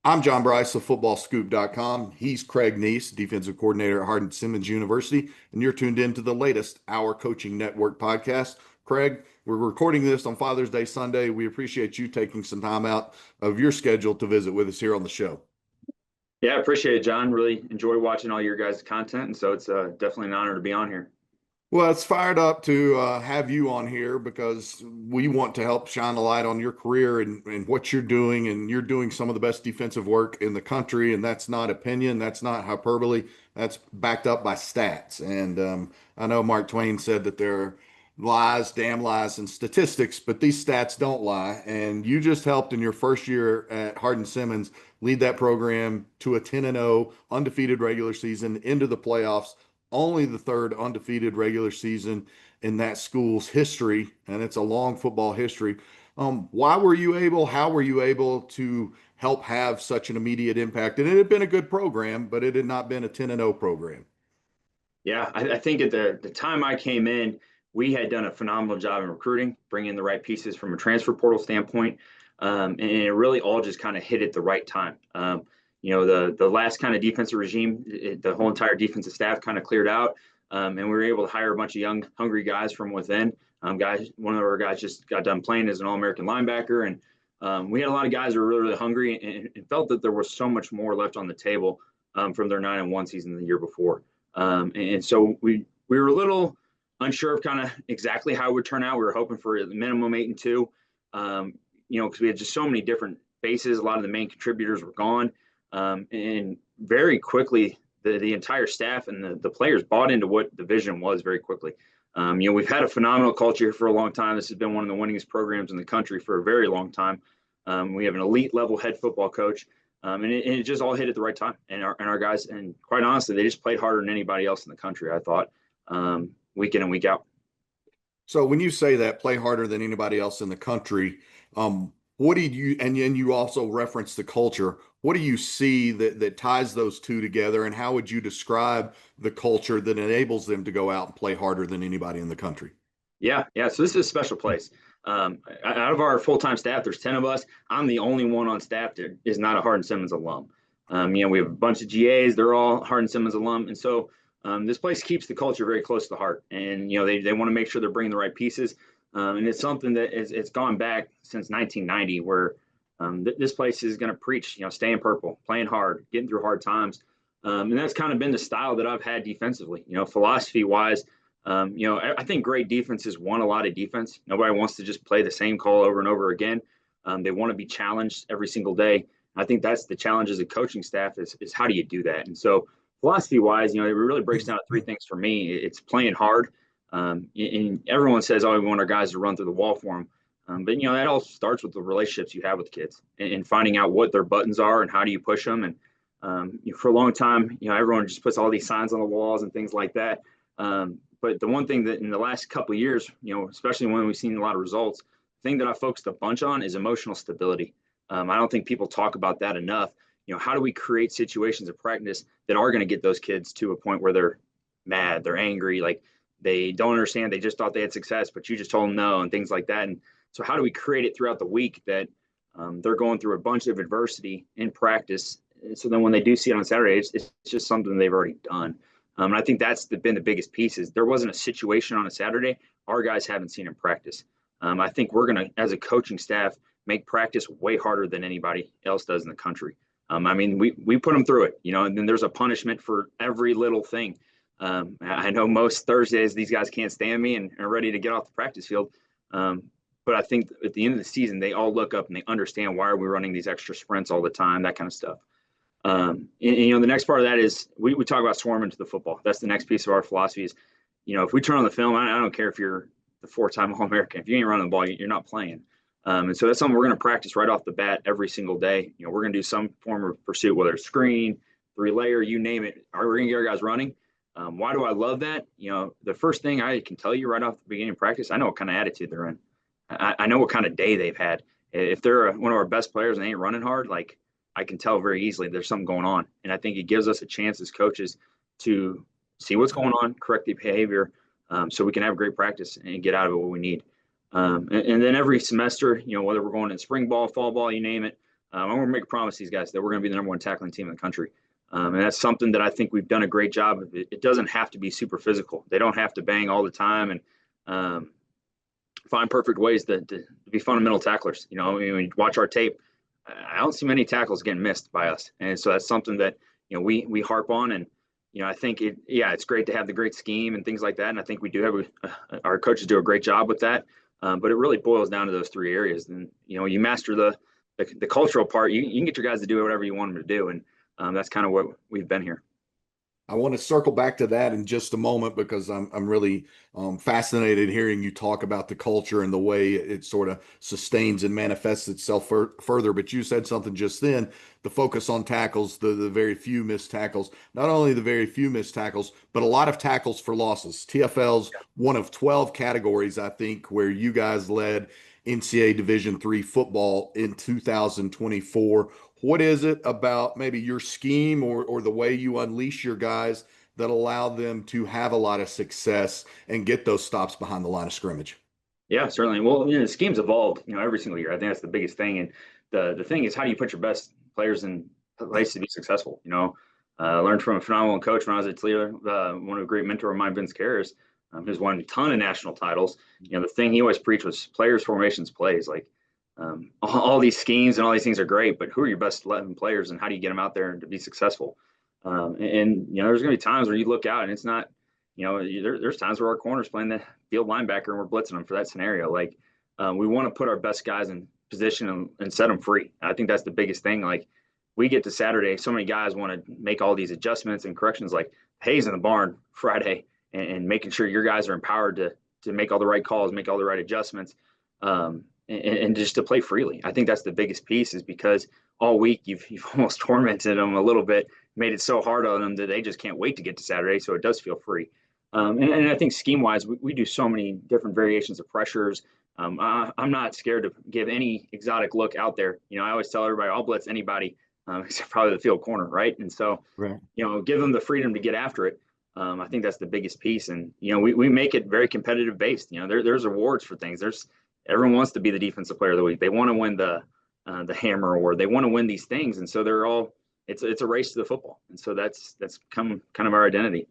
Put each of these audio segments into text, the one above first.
I'm John Brice of FootballScoop.com. He's Craig Neece, defensive coordinator at Hardin-Simmons University, and you're tuned in to the latest Our Coaching Network podcast. Craig, we're recording this on Father's Day Sunday. We appreciate you taking some time out of your schedule to visit with us here on the show. Yeah, I appreciate it, John. Really enjoy watching all your guys' content, and so it's definitely an honor to be on here. Well, it's fired up to have you on here because we want to help shine a light on your career and what you're doing. And you're doing some of the best defensive work in the country. And that's not opinion. That's not hyperbole. That's backed up by stats. And I know Mark Twain said that there are lies, damn lies, and statistics, but these stats don't lie. And you just helped in your first year at Hardin-Simmons lead that program to a 10-0 undefeated regular season into the playoffs, only the third undefeated regular season in that school's history, and it's a long football history. How were you able to help have such an immediate impact? And it had been a good program, but it had not been a 10-0 program. Yeah, I think at the time I came in, we had done a phenomenal job in recruiting, bringing in the right pieces from a transfer portal standpoint, and it really all just kind of hit at the right time. The last kind of defensive regime, the whole entire defensive staff kind of cleared out, and we were able to hire a bunch of young, hungry guys from within. One of our guys just got done playing as an All-American linebacker, and we had a lot of guys who were really, really hungry and felt that there was so much more left on the table from their 9-1 season the year before. And so we were a little unsure of kind of exactly how it would turn out. We were hoping for a minimum 8-2, because we had just so many different bases. A lot of the main contributors were gone. And very quickly, the entire staff and the players bought into what the vision was very quickly. We've had a phenomenal culture here for a long time. This has been one of the winningest programs in the country for a very long time. We have an elite level head football coach, and it just all hit at the right time. And our guys, and quite honestly, they just played harder than anybody else in the country, I thought, week in and week out. So when you say that, play harder than anybody else in the country, what do you, and you also reference the culture, what do you see that ties those two together, and how would you describe the culture that enables them to go out and play harder than anybody in the country? Yeah. So this is a special place. Out of our full-time staff, there's 10 of us. I'm the only one on staff that is not a Hardin-Simmons alum. We have a bunch of GAs. They're all Hardin-Simmons alum. And so this place keeps the culture very close to the heart. And, they want to make sure they're bringing the right pieces. And it's something that it's gone back since 1990, where this place is going to preach, staying purple, playing hard, getting through hard times. And that's kind of been the style that I've had defensively, philosophy-wise. I think great defenses want a lot of defense. Nobody wants to just play the same call over and over again. They want to be challenged every single day. I think that's the challenge as a coaching staff is how do you do that? And so philosophy-wise, it really breaks down to three things for me. It's playing hard. And everyone says, oh, we want our guys to run through the wall for them. But that all starts with the relationships you have with kids and finding out what their buttons are and how do you push them. And for a long time, everyone just puts all these signs on the walls and things like that. But the one thing that in the last couple of years, especially when we've seen a lot of results, the thing that I focused a bunch on is emotional stability. I don't think people talk about that enough. How do we create situations of practice that are going to get those kids to a point where they're mad, they're angry, like they don't understand, they just thought they had success, but you just told them no, and things like that. And so how do we create it throughout the week that they're going through a bunch of adversity in practice, so then when they do see it on Saturday, it's just something they've already done. And I think that's been the biggest piece is there wasn't a situation on a Saturday our guys haven't seen in practice. I think we're going to, as a coaching staff, make practice way harder than anybody else does in the country. We put them through it, and then there's a punishment for every little thing. I know most Thursdays these guys can't stand me and are ready to get off the practice field. But I think at the end of the season, they all look up and they understand why are we running these extra sprints all the time, that kind of stuff. The next part of that is we talk about swarming to the football. That's the next piece of our philosophy is, if we turn on the film, I don't care if you're the 4-time All-American. If you ain't running the ball, you're not playing. And so that's something we're going to practice right off the bat every single day. We're going to do some form of pursuit, whether it's screen, 3-layer, you name it. We're going to get our guys running. Why do I love that? The first thing I can tell you right off the beginning of practice, I know what kind of attitude they're in. I know what kind of day they've had. If they're one of our best players and they ain't running hard, like I can tell very easily there's something going on. And I think it gives us a chance as coaches to see what's going on, correct the behavior, so we can have great practice and get out of it what we need. And then every semester, whether we're going in spring ball, fall ball, you name it, I'm going to make a promise to these guys that we're going to be the number one tackling team in the country. And that's something that I think we've done a great job of. It doesn't have to be super physical. They don't have to bang all the time and find perfect ways to be fundamental tacklers. You know, when you watch our tape, I don't see many tackles getting missed by us. And so that's something that, you know, we harp on. And, you know, I think it's great to have the great scheme and things like that. And I think we do have, our coaches do a great job with that. But it really boils down to those three areas. And, you know, you master the cultural part, you can get your guys to do whatever you want them to do. And that's kind of what we've been here. I want to circle back to that in just a moment because I'm really fascinated hearing you talk about the culture and the way it sort of sustains and manifests itself further. But you said something just then, the focus on tackles, the very few missed tackles, not only the very few missed tackles, but a lot of tackles for losses. TFL's one of 12 categories, I think, where you guys led NCAA Division III football in 2024. What is it about maybe your scheme or the way you unleash your guys that allow them to have a lot of success and get those stops behind the line of scrimmage? Yeah, certainly. Well, you know, the scheme's evolved, you know, every single year. I think that's the biggest thing. And the thing is, how do you put your best players in place to be successful? You know, I learned from a phenomenal coach when I was at Toledo, one of a great mentor of mine, Vince Karras, who's won a ton of national titles. You know, the thing he always preached was players, formations, plays. Like all these schemes and all these things are great, but who are your best 11 players and how do you get them out there to be successful? You know, there's going to be times where you look out and it's not, you know, there's times where our corner's playing the field linebacker and we're blitzing them for that scenario. Like we want to put our best guys in position and set them free. I think that's the biggest thing. Like we get to Saturday, so many guys want to make all these adjustments and corrections, like Hayes in the barn Friday, and making sure your guys are empowered to make all the right calls, make all the right adjustments. And just to play freely. I think that's the biggest piece, is because all week you've almost tormented them a little bit, made it so hard on them that they just can't wait to get to Saturday. So it does feel free. And I think scheme wise, we do so many different variations of pressures. I'm not scared to give any exotic look out there. You know, I always tell everybody, I'll blitz anybody except probably the field corner, right? And so, Right. you know, give them the freedom to get after it. I think that's the biggest piece. And, you know, we make it very competitive based. You know, there's awards for things. Everyone wants to be the defensive player of the week. They want to win the hammer award. They want to win these things. And so it's a race to the football. And so that's come kind of our identity.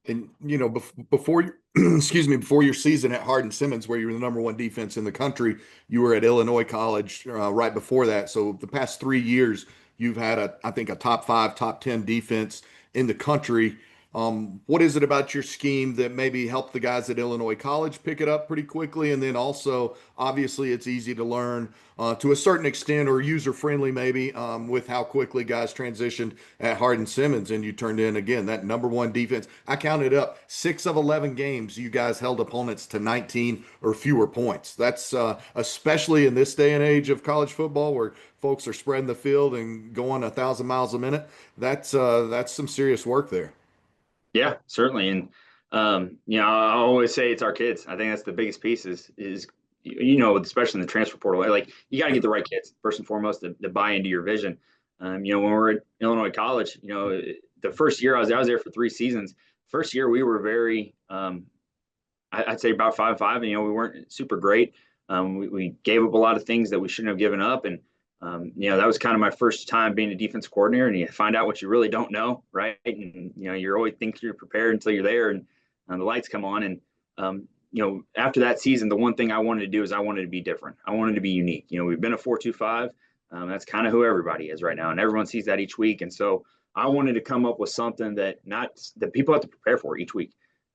And you know, before excuse me, before your season at Hardin-Simmons, where you were the number one defense in the country, you were at Illinois College right before that. So the past 3 years, you've had I think a top 5, top 10 defense in the country. What is it about your scheme that maybe helped the guys at Illinois College pick it up pretty quickly? And then also, obviously, it's easy to learn to a certain extent, or user friendly maybe, with how quickly guys transitioned at Hardin-Simmons, and you turned in again that number one defense. I counted up 6 of 11 games you guys held opponents to 19 or fewer points. That's especially in this day and age of college football, where folks are spreading the field and going 1,000 miles a minute. That's some serious work there. Yeah, certainly. And you know, I always say it's our kids. I think that's the biggest piece is you know, especially in the transfer portal, like you got to get the right kids first and foremost to buy into your vision. You know, when we were at Illinois College, you know, the first year I was there for 3 seasons. First year we were very, I'd say about 5-5. And, you know, we weren't super great. We gave up a lot of things that we shouldn't have given up, and you know, that was kind of my first time being a defense coordinator, and you find out what you really don't know, right? And you know, you're always think you're prepared until you're there, and the lights come on. And you know, after that season, the one thing I wanted to do is I wanted to be different. I wanted to be unique. You know, we've been a 4-2-5. That's kind of who everybody is right now, and everyone sees that each week. And so I wanted to come up with something that people have to prepare for each week.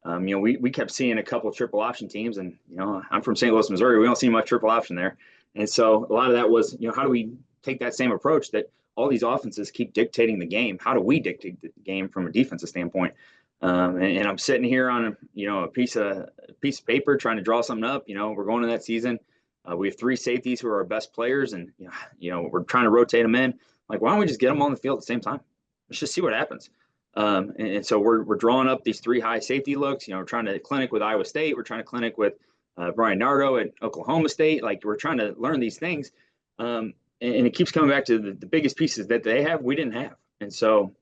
You know, we kept seeing a couple of triple option teams, and you know, I'm from St. Louis, Missouri. We don't see much triple option there. And so a lot of that was, you know, how do we take that same approach that all these offenses keep dictating the game? How do we dictate the game from a defensive standpoint? And I'm sitting here on a piece of paper trying to draw something up. You know, we're going to that season. We have 3 safeties who are our best players, and you know, we're trying to rotate them in. Like, why don't we just get them on the field at the same time? Let's just see what happens. And so we're drawing up these 3 high safety looks. You know, we're trying to clinic with Iowa State. We're trying to clinic with Brian Nardo at Oklahoma State. Like, we're trying to learn these things. And it keeps coming back to the biggest pieces that they have, we didn't have. And so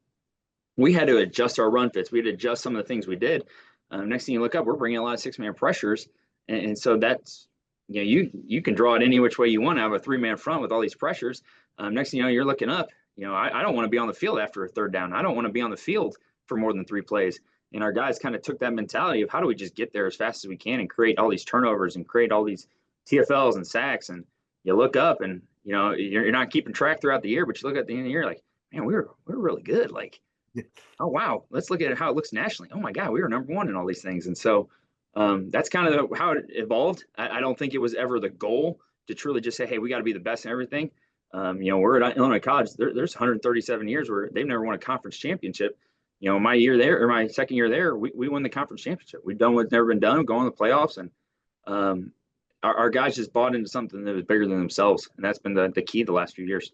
we had to adjust our run fits. We had to adjust some of the things we did. Next thing you look up, we're bringing a lot of 6-man pressures. And so that's, you know, you can draw it any which way you want to have a 3-man front with all these pressures. Next thing you know, you're looking up. I don't want to be on the field after a third down. I don't want to be on the field for more than 3 plays. And our guys kind of took that mentality of how do we just get there as fast as we can and create all these turnovers and create all these TFLs and sacks. And you look up and, you're not keeping track throughout the year, but you look at the end of the year like, man, we're really good. Like, oh, wow, let's look at how it looks nationally. Oh, my God, we were number one in all these things. And so that's kind of how it evolved. I don't think it was ever the goal to truly just say, hey, we got to be the best in everything. We're at Illinois College. There's 137 years where they've never won a conference championship. My year there, or my second year there, we won the conference championship. We've done what's never been done, going to the playoffs. And our guys just bought into something that was bigger than themselves. And that's been the key the last few years.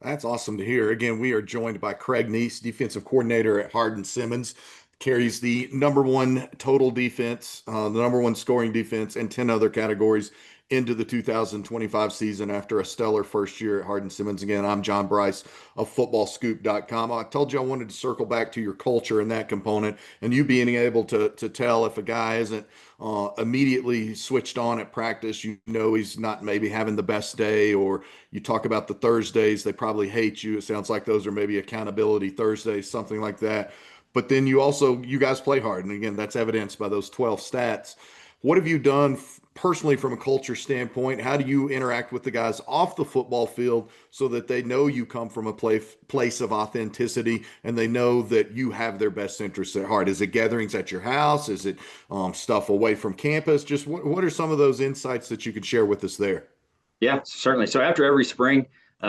That's awesome to hear. Again, we are joined by Craig Neece, defensive coordinator at Hardin-Simmons, carries the #1 total defense, the #1 scoring defense, and 10 other categories into the 2025 season after a stellar first year at Hardin-Simmons. Again, I'm John Brice of FootballScoop.com. I told you I wanted to circle back to your culture and that component, and you being able to tell if a guy isn't immediately switched on at practice, he's not maybe having the best day, or you talk about the Thursdays, they probably hate you. It sounds like those are maybe accountability Thursdays, something like that. But then you guys play hard. And again, that's evidenced by those 12 stats. What have you done personally from a culture standpoint? How do you interact with the guys off the football field so that they know you come from a place of authenticity and they know that you have their best interests at heart? Is it gatherings at your house? Is it stuff away from campus? Just what are some of those insights that you could share with us there? Yeah, certainly. So after every spring,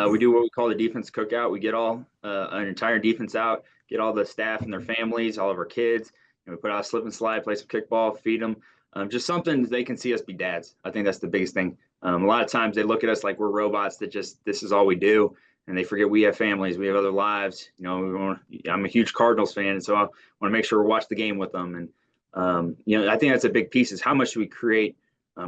we do what we call the defense cookout. We get all an entire defense out, get all the staff and their families, all of our kids, and we put out a slip and slide, play some kickball, feed them. Just something they can see us be dads. I think that's the biggest thing. A lot of times they look at us like we're robots that just this is all we do, and they forget we have families, we have other lives. I'm a huge Cardinals fan, and so I want to make sure we watch the game with them. And I think that's a big piece is how much do we create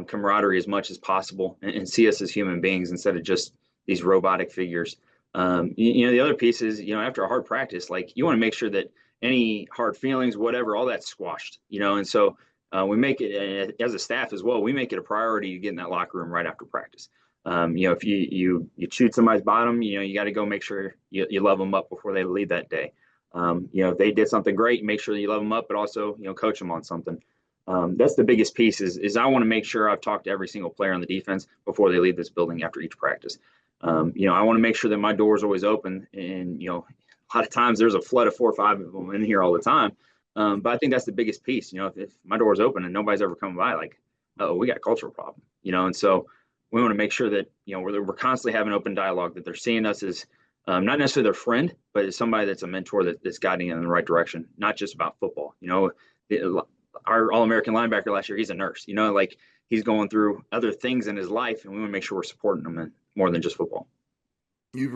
camaraderie as much as possible and see us as human beings instead of just these robotic figures. The other piece is, after a hard practice, like you want to make sure that any hard feelings, whatever, all that's squashed, and so we make it as a staff as well. We make it a priority to get in that locker room right after practice. If you shoot somebody's bottom, you got to go make sure you love them up before they leave that day. If they did something great, make sure that you love them up, but also, coach them on something. That's the biggest piece is I want to make sure I've talked to every single player on the defense before they leave this building after each practice. I want to make sure that my door is always open, and, a lot of times there's a flood of 4 or 5 of them in here all the time. But I think that's the biggest piece. If my door is open and nobody's ever coming by, like, oh, we got a cultural problem, and so we want to make sure that, we're constantly having open dialogue, that they're seeing us as not necessarily their friend, but as somebody that's a mentor that's guiding them in the right direction, not just about football. Our All-American linebacker last year, he's a nurse, like he's going through other things in his life, and we want to make sure we're supporting him in more than just football. You've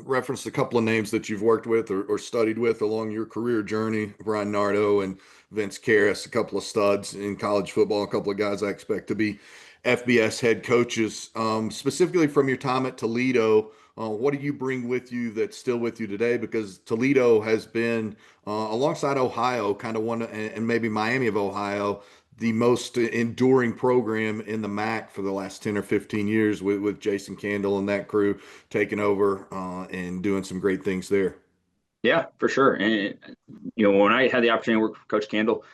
referenced a couple of names that you've worked with or studied with along your career journey, Brian Nardo and Vince Karras, a couple of studs in college football, a couple of guys I expect to be FBS head coaches. Specifically from your time at Toledo, what do you bring with you that's still with you today? Because Toledo has been, alongside Ohio, kind of one, and maybe Miami of Ohio, the most enduring program in the MAC for the last 10 or 15 years with Jason Candle and that crew taking over and doing some great things there. Yeah, for sure. And, when I had the opportunity to work with Coach Candle,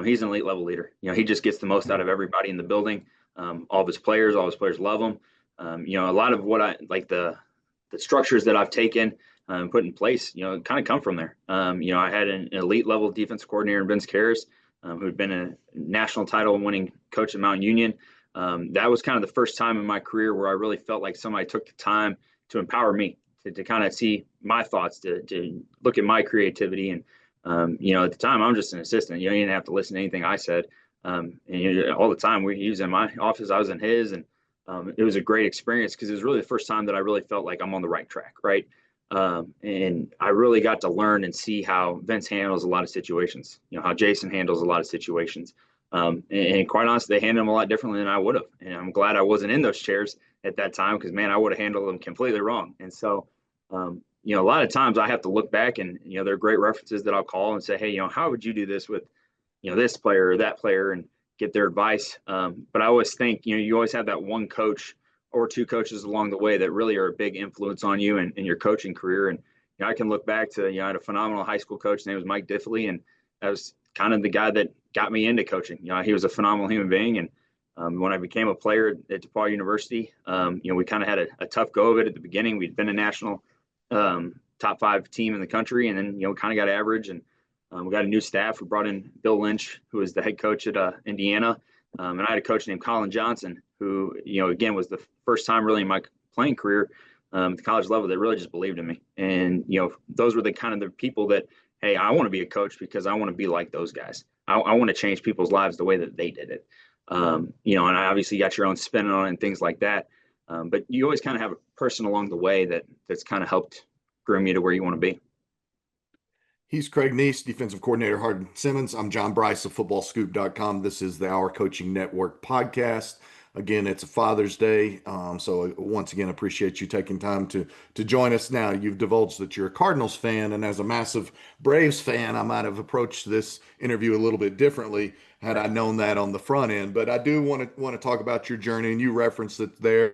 he's an elite level leader. He just gets the most out of everybody in the building. All of his players love him. A lot of what I like the structures that I've taken and put in place, kind of come from there. I had an elite level defense coordinator in Vince Karras, who'd been a national title winning coach at Mount Union. That was kind of the first time in my career where I really felt like somebody took the time to empower me to kind of see my thoughts, to look at my creativity. And, at the time I'm just an assistant, you didn't have to listen to anything I said. And all the time he was in my office, I was in his, and it was a great experience because it was really the first time that I really felt like I'm on the right track. Right. And I really got to learn and see how Vince handles a lot of situations, how Jason handles a lot of situations. And quite honestly, they handle them a lot differently than I would have. And I'm glad I wasn't in those chairs at that time because, man, I would have handled them completely wrong. And so, a lot of times I have to look back and, there are great references that I'll call and say, hey, how would you do this with, this player or that player, and get their advice. But I always think, you always have that one coach or two coaches along the way that really are a big influence on you and your coaching career. And I can look back to, I had a phenomenal high school coach. His name was Mike Diffley, and that was kind of the guy that got me into coaching. He was a phenomenal human being. And when I became a player at DePaul University, we kind of had a tough go of it at the beginning. We'd been a national top 5 team in the country, and then, kind of got average. And we got a new staff. We brought in Bill Lynch, who was the head coach at Indiana. And I had a coach named Colin Johnson, who, again, was the first time really in my playing career at the college level that really just believed in me. And, those were the kind of the people that, hey, I want to be a coach because I want to be like those guys. I want to change people's lives the way that they did it. And I obviously got your own spin on it and things like that. But you always kind of have a person along the way that's kind of helped groom you to where you want to be. He's Craig Neece, defensive coordinator, Hardin-Simmons. I'm John Brice of FootballScoop.com. This is the Our Coaching Network podcast. Again, it's a Father's Day, so once again, appreciate you taking time to join us. Now, you've divulged that you're a Cardinals fan, and as a massive Braves fan, I might have approached this interview a little bit differently had I known that on the front end. But I do want to talk about your journey, and you referenced it there.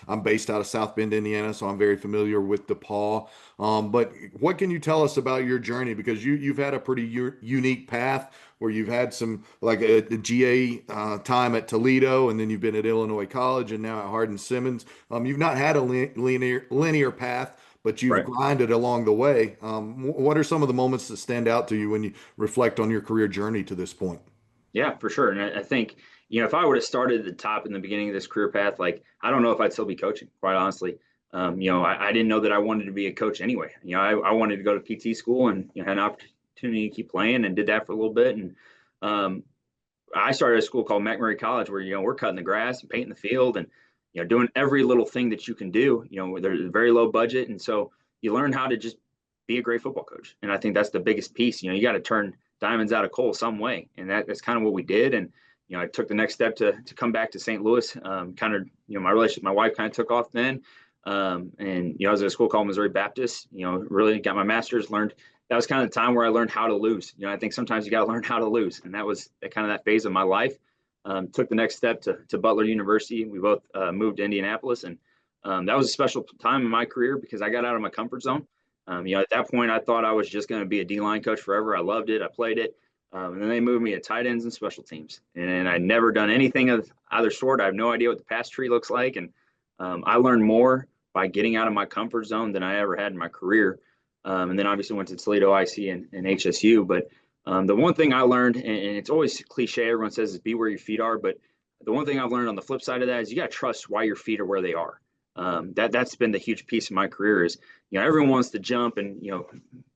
I'm based out of South Bend, Indiana, so I'm very familiar with DePaul. But what can you tell us about your journey? Because you've had a pretty unique path where you've had some like a GA time at Toledo, and then you've been at Illinois College, and now at Hardin-Simmons. You've not had a linear path, but you've Right. grinded along the way. What are some of the moments that stand out to you when you reflect on your career journey to this point? Yeah, for sure. And I think, if I would have started at the top in the beginning of this career path, like, I don't know if I'd still be coaching, quite honestly. I didn't know that I wanted to be a coach anyway. I wanted to go to PT school and, had an opportunity to keep playing, and did that for a little bit. And I started at a school called McMurray College where, we're cutting the grass and painting the field and, doing every little thing that you can do, there's a very low budget. And so you learn how to just be a great football coach. And I think that's the biggest piece. You got to turn diamonds out of coal some way. And that's kind of what we did. And, I took the next step to come back to St. Louis. Kind of, my relationship, my wife kind of took off then. And, I was at a school called Missouri Baptist, really got my master's, learned. That was kind of the time where I learned how to lose. I think sometimes you got to learn how to lose. And that was kind of that phase of my life. Took the next step to Butler University. We both moved to Indianapolis. And that was a special time in my career because I got out of my comfort zone. At that point, I thought I was just going to be a D-line coach forever. I loved it. I played it. And then they moved me to tight ends and special teams. And I'd never done anything of either sort. I have no idea what the pass tree looks like. And I learned more by getting out of my comfort zone than I ever had in my career. And then obviously went to Toledo IC and HSU. But the one thing I learned, and it's always cliche, everyone says is be where your feet are. But the one thing I've learned on the flip side of that is you got to trust why your feet are where they are. That's been the huge piece of my career is, everyone wants to jump and,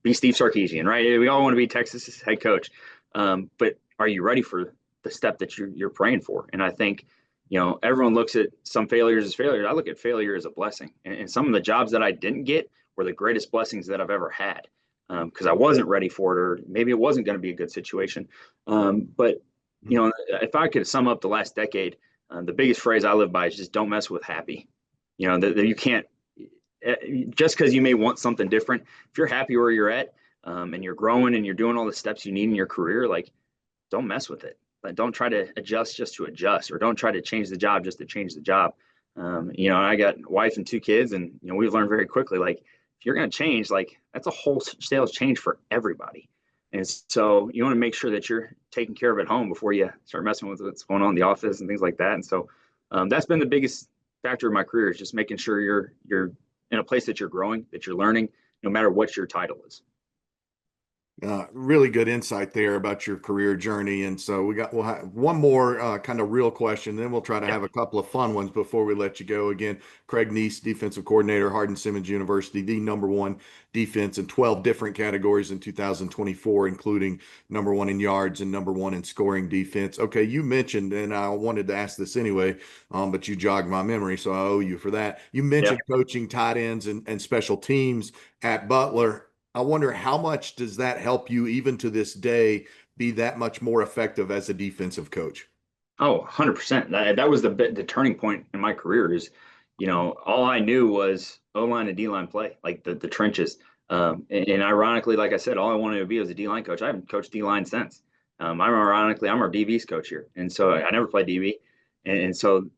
be Steve Sarkisian, right? We all want to be Texas's head coach. But are you ready for the step that you're praying for? And I think, everyone looks at some failures as failures. I look at failure as a blessing. And some of the jobs that I didn't get were the greatest blessings that I've ever had because I wasn't ready for it, or maybe it wasn't going to be a good situation. But, if I could sum up the last decade, the biggest phrase I live by is just don't mess with happy. That you can't, just because you may want something different, if you're happy where you're at and you're growing and you're doing all the steps you need in your career, like, don't mess with it. Like, don't try to adjust just to adjust, or don't try to change the job just to change the job. I got a wife and 2 kids, and, we've learned very quickly, like, if you're going to change, like, that's a whole sales change for everybody. And so you want to make sure that you're taking care of it at home before you start messing with what's going on in the office and things like that. And so that's been the biggest factor of my career, is just making sure you're in a place that you're growing, that you're learning, no matter what your title is. Really good insight there about your career journey. And so we'll have one more kind of real question, then we'll try to have a couple of fun ones before we let you go. Again, Craig Neece, defensive coordinator, Hardin-Simmons University, the #1 defense in 12 different categories in 2024, including #1 in yards and #1 in scoring defense. Okay, you mentioned, and I wanted to ask this anyway, but you jogged my memory, so I owe you for that. You mentioned coaching tight ends and special teams at Butler. I wonder how much does that help you even to this day be that much more effective as a defensive coach? Oh, 100%. That was the turning point in my career is, all I knew was O-line and D-line play, like the trenches. And ironically, like I said, all I wanted to be was a D-line coach. I haven't coached D-line since. I'm our DB's coach here. And so I never played DB. And so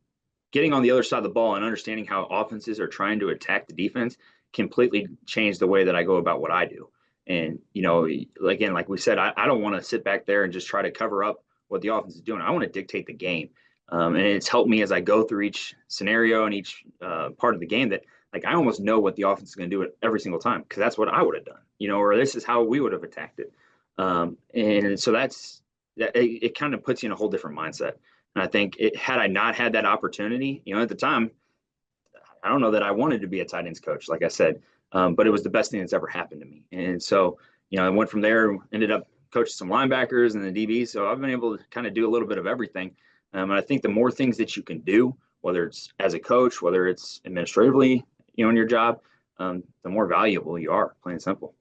getting on the other side of the ball and understanding how offenses are trying to attack the defense completely changed the way that I go about what I do. And, again, like we said, I don't want to sit back there and just try to cover up what the offense is doing. I want to dictate the game. And it's helped me as I go through each scenario and each part of the game that, like, I almost know what the offense is going to do every single time because that's what I would have done, or this is how we would have attacked it. And so it kind of puts you in a whole different mindset. And I think had I not had that opportunity, at the time, I don't know that I wanted to be a tight ends coach, like I said, but it was the best thing that's ever happened to me. And so, I went from there, ended up coaching some linebackers and the DBs. So I've been able to kind of do a little bit of everything. And I think the more things that you can do, whether it's as a coach, whether it's administratively, in your job, the more valuable you are, plain and simple.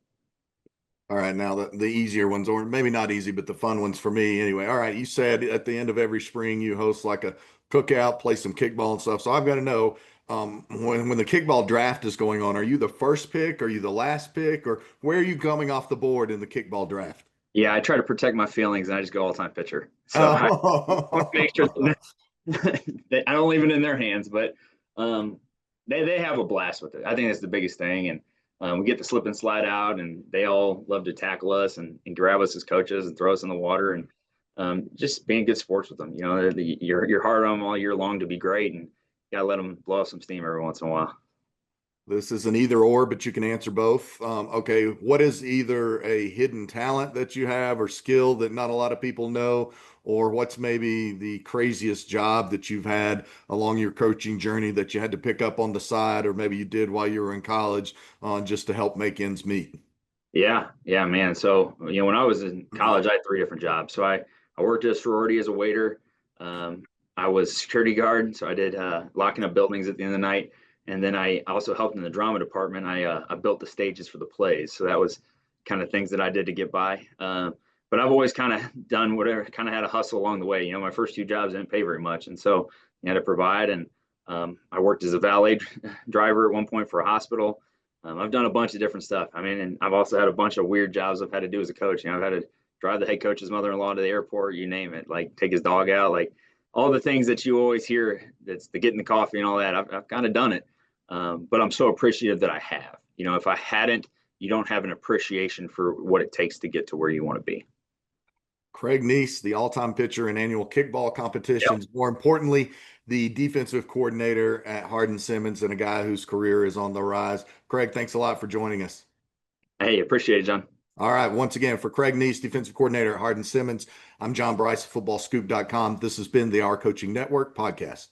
All right, now the easier ones, or maybe not easy, but the fun ones for me anyway. All right, you said at the end of every spring you host like a cookout, play some kickball and stuff. So I've got to know, when the kickball draft is going on, are you the first pick? Are you the last pick? Or where are you coming off the board in the kickball draft? Yeah, I try to protect my feelings and I just go all-time pitcher. So I want to make sure Oh. that I don't leave it in their hands, but they have a blast with it. I think that's the biggest thing. And we get to slip and slide out, and they all love to tackle us and grab us as coaches and throw us in the water, and just being good sports with them. You're hard on them all year long to be great, and you gotta let them blow off some steam every once in a while. This is an either or, but you can answer both. Okay, what is either a hidden talent that you have or skill that not a lot of people know, or what's maybe the craziest job that you've had along your coaching journey that you had to pick up on the side, or maybe you did while you were in college, just to help make ends meet? Yeah, man. So when I was in college, I had three different jobs. So I worked at a sorority as a waiter. Um, I was security guard, so I did locking up buildings at the end of the night. And then I also helped in the drama department. I built the stages for the plays. So that was kind of things that I did to get by. But I've always kind of done whatever, kind of had a hustle along the way. My first two jobs didn't pay very much, and so you had to provide. And I worked as a valet driver at one point for a hospital. I've done a bunch of different stuff. I mean, and I've also had a bunch of weird jobs I've had to do as a coach. I've had to drive the head coach's mother-in-law to the airport, you name it, like take his dog out, like all the things that you always hear. That's the getting the coffee and all that. I've kind of done it, but I'm so appreciative that I have. If I hadn't, you don't have an appreciation for what it takes to get to where you want to be. Craig Neece, the all-time pitcher in annual kickball Yep. competitions. More importantly, the defensive coordinator at Hardin-Simmons and a guy whose career is on the rise. Craig, thanks a lot for joining us. Hey, appreciate it, John. All right. Once again, for Craig Neece, defensive coordinator at Hardin-Simmons, I'm John Brice, FootballScoop.com. This has been the Our Coaching Network podcast.